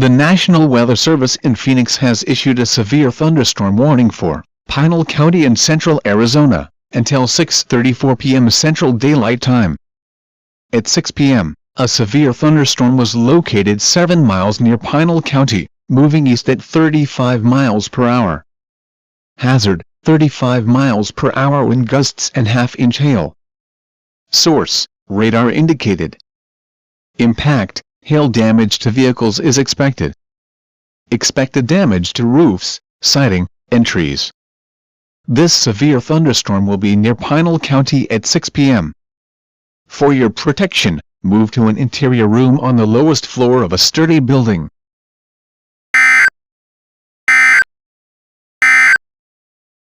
The National Weather Service in Phoenix has issued a severe thunderstorm warning for Pinal County in central Arizona until 6:34 p.m. Central Daylight Time. At 6 p.m., a severe thunderstorm was located 7 miles near Pinal County, moving east at 35 miles per hour. Hazard: 35 miles per hour wind gusts and half-inch hail. Source: radar indicated. Impact: hail damage to vehicles is expected. Expected damage to roofs, siding, and trees. This severe thunderstorm will be near Pinal County at 6 p.m. For your protection, move to an interior room on the lowest floor of a sturdy building.